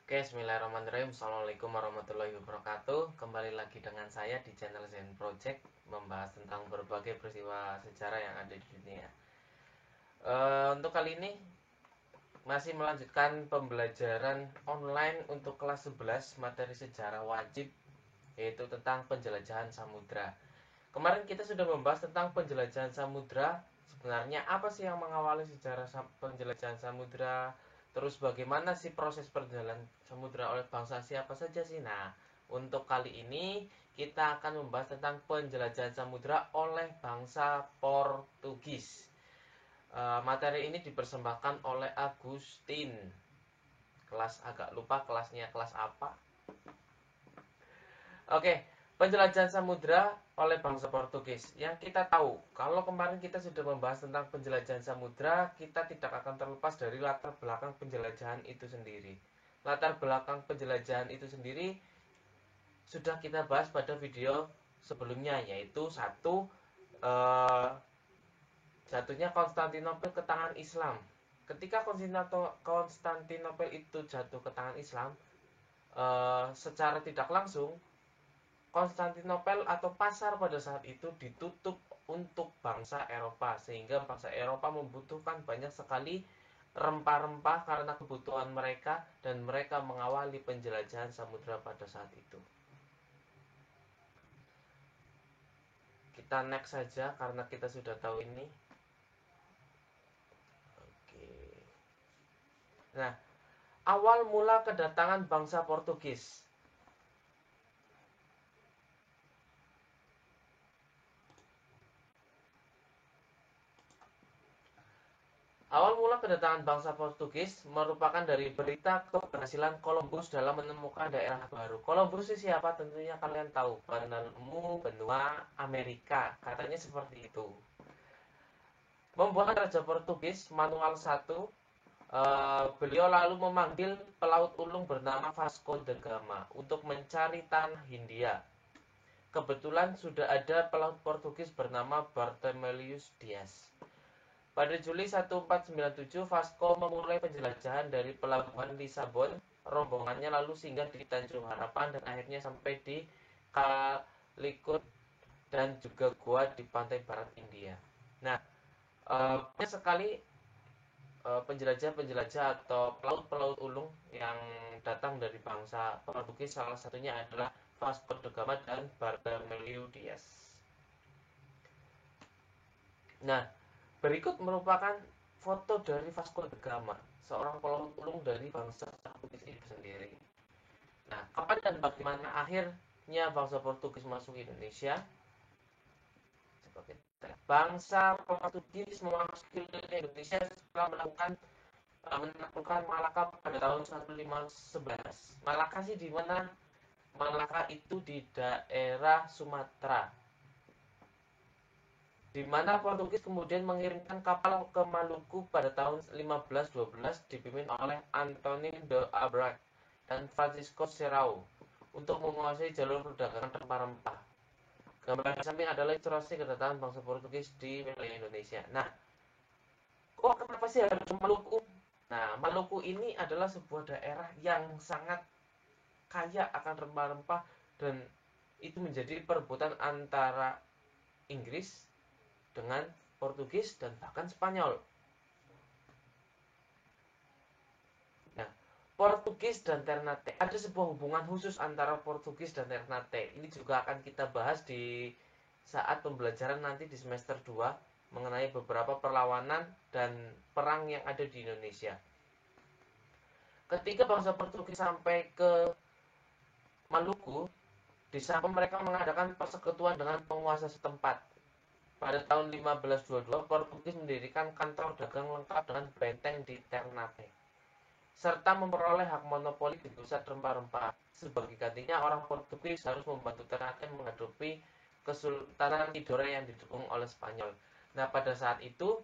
Oke, bismillahirrahmanirrahim. Assalamualaikum warahmatullahi wabarakatuh. Kembali lagi dengan saya di channel Zen Project, membahas tentang berbagai peristiwa sejarah yang ada di dunia. Untuk kali ini masih melanjutkan pembelajaran online untuk kelas 11 materi sejarah wajib, yaitu tentang penjelajahan samudra. Kemarin kita sudah membahas tentang penjelajahan samudra. Sebenarnya apa sih yang mengawali sejarah penjelajahan samudra? Terus bagaimana sih proses perjalanan samudra oleh bangsa siapa saja sih? Nah, untuk kali ini kita akan membahas tentang penjelajahan samudra oleh bangsa Portugis. Materi ini dipersembahkan oleh Agustin. Kelas agak lupa kelasnya kelas apa. Oke, penjelajahan samudra oleh bangsa Portugis. Yang kita tahu, kalau kemarin kita sudah membahas tentang penjelajahan samudra, kita tidak akan terlepas dari latar belakang penjelajahan itu sendiri. Latar belakang penjelajahan itu sendiri sudah kita bahas pada video sebelumnya, yaitu satu, eh, jatuhnya Konstantinopel ke tangan Islam. Ketika Konstantinopel itu jatuh ke tangan Islam, secara tidak langsung Konstantinopel atau pasar pada saat itu ditutup untuk bangsa Eropa, sehingga bangsa Eropa membutuhkan banyak sekali rempah-rempah karena kebutuhan mereka, dan mereka mengawali penjelajahan samudra pada saat itu. Kita next saja karena kita sudah tahu ini. Oke. Nah, awal mula kedatangan bangsa Portugis. Awal mula kedatangan bangsa Portugis merupakan dari berita keberhasilan Columbus dalam menemukan daerah baru. Columbus itu siapa? Tentunya kalian tahu, penemu benua Amerika. Katanya seperti itu. Membuat Raja Portugis Manuel I, beliau lalu memanggil pelaut ulung bernama Vasco da Gama untuk mencari tanah Hindia. Kebetulan sudah ada pelaut Portugis bernama Bartholomew Dias. Pada Juli 1497, Vasco memulai penjelajahan dari pelabuhan Lisabon. Rombongannya lalu singgah di Tanjung Harapan dan akhirnya sampai di Calicut dan juga Goa di pantai barat India. Nah, banyak sekali penjelajah-penjelajah atau pelaut-pelaut ulung yang datang dari bangsa Portugis. Salah satunya adalah Vasco da Gama dan Bartholomew Dias. Nah, berikut merupakan foto dari Vasco da Gama, seorang pelaut ulung dari bangsa Portugis itu sendiri. Nah, kapan dan bagaimana akhirnya bangsa Portugis masuk Indonesia? Bangsa Portugis memasuki Indonesia setelah menaklukkan Malaka pada tahun 1511. Malaka sih di mana? Malaka itu di daerah Sumatera, di mana Portugis kemudian mengirimkan kapal ke Maluku pada tahun 1512 dipimpin oleh Antonin de Abrak dan Francisco Serrao untuk menguasai jalur perdagangan rempah-rempah. Gambar di samping adalah ilustrasi kedatangan bangsa Portugis di wilayah Indonesia. Nah, kok kenapa sih harus Maluku? Nah, Maluku ini adalah sebuah daerah yang sangat kaya akan rempah-rempah, dan itu menjadi perebutan antara Inggris dengan Portugis dan bahkan Spanyol. Nah, Portugis dan Ternate, ada sebuah hubungan khusus antara Portugis dan Ternate. Ini juga akan kita bahas di saat pembelajaran nanti di semester 2 mengenai beberapa perlawanan dan perang yang ada di Indonesia. Ketika bangsa Portugis sampai ke Maluku, di sana mereka mengadakan persekutuan dengan penguasa setempat. Pada tahun 1522, Portugis mendirikan kantor dagang lengkap dengan benteng di Ternate, serta memperoleh hak monopoli di pusat rempah-rempah. Sebagai gantinya, orang Portugis harus membantu Ternate menghadapi Kesultanan Tidore yang didukung oleh Spanyol. Nah, pada saat itu,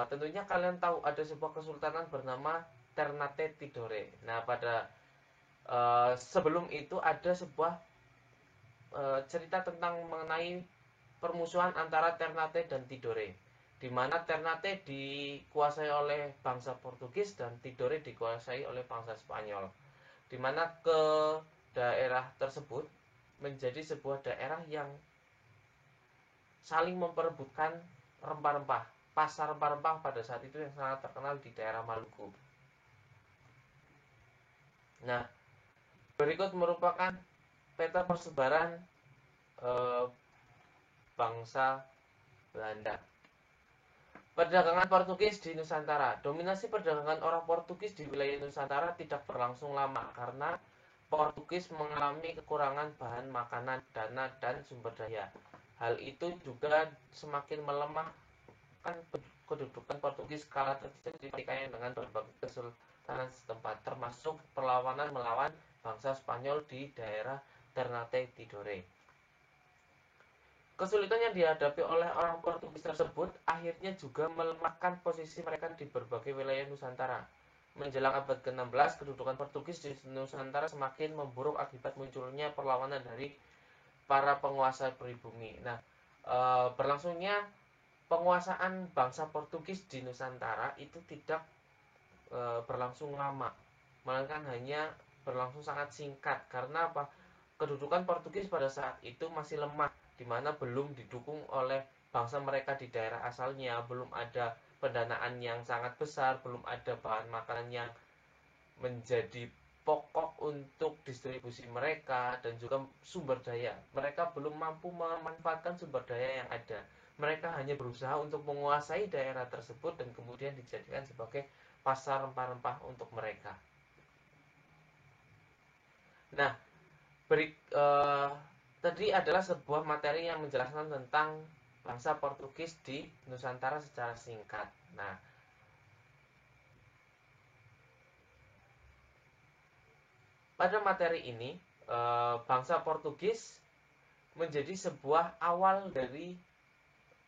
tentunya kalian tahu ada sebuah kesultanan bernama Ternate Tidore. Nah, pada sebelum itu ada sebuah cerita tentang mengenai permusuhan antara Ternate dan Tidore, di mana Ternate dikuasai oleh bangsa Portugis dan Tidore dikuasai oleh bangsa Spanyol. di mana ke daerah tersebut menjadi sebuah daerah yang saling memperebutkan rempah-rempah. Pasar rempah-rempah pada saat itu yang sangat terkenal di daerah Maluku. Nah, berikut merupakan peta persebaran eh, bangsa Belanda. Perdagangan Portugis di Nusantara. Dominasi perdagangan orang Portugis di wilayah Nusantara tidak berlangsung lama karena Portugis mengalami kekurangan bahan makanan, dana, dan sumber daya. Hal itu juga semakin melemahkan kedudukan Portugis kala terjadi pertikaian dengan berbagai kesultanan setempat, termasuk perlawanan melawan bangsa Spanyol di daerah Ternate Tidore. Kesulitan yang dihadapi oleh orang Portugis tersebut akhirnya juga melemahkan posisi mereka di berbagai wilayah Nusantara. Menjelang abad ke-16, kedudukan Portugis di Nusantara semakin memburuk akibat munculnya perlawanan dari para penguasa pribumi. Nah, berlangsungnya penguasaan bangsa Portugis di Nusantara itu tidak berlangsung lama, melainkan hanya berlangsung sangat singkat. Karena apa? Kedudukan Portugis pada saat itu masih lemah, di mana belum didukung oleh bangsa mereka di daerah asalnya, belum ada pendanaan yang sangat besar, belum ada bahan makanan yang menjadi pokok untuk distribusi mereka, dan juga sumber daya. Mereka belum mampu memanfaatkan sumber daya yang ada. Mereka hanya berusaha untuk menguasai daerah tersebut dan kemudian dijadikan sebagai pasar rempah-rempah untuk mereka. Nah, tadi adalah sebuah materi yang menjelaskan tentang bangsa Portugis di Nusantara secara singkat. Nah, pada materi ini bangsa Portugis menjadi sebuah awal dari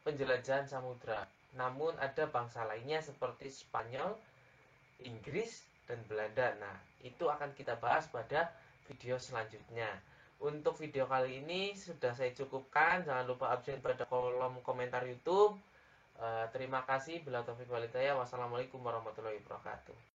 penjelajahan samudra. Namun ada bangsa lainnya seperti Spanyol, Inggris, dan Belanda. Nah, itu akan kita bahas pada video selanjutnya. Untuk video kali ini sudah saya cukupkan. Jangan lupa absen pada kolom komentar YouTube. Terima kasih. Bila taufik walhidayah. Wassalamualaikum warahmatullahi wabarakatuh.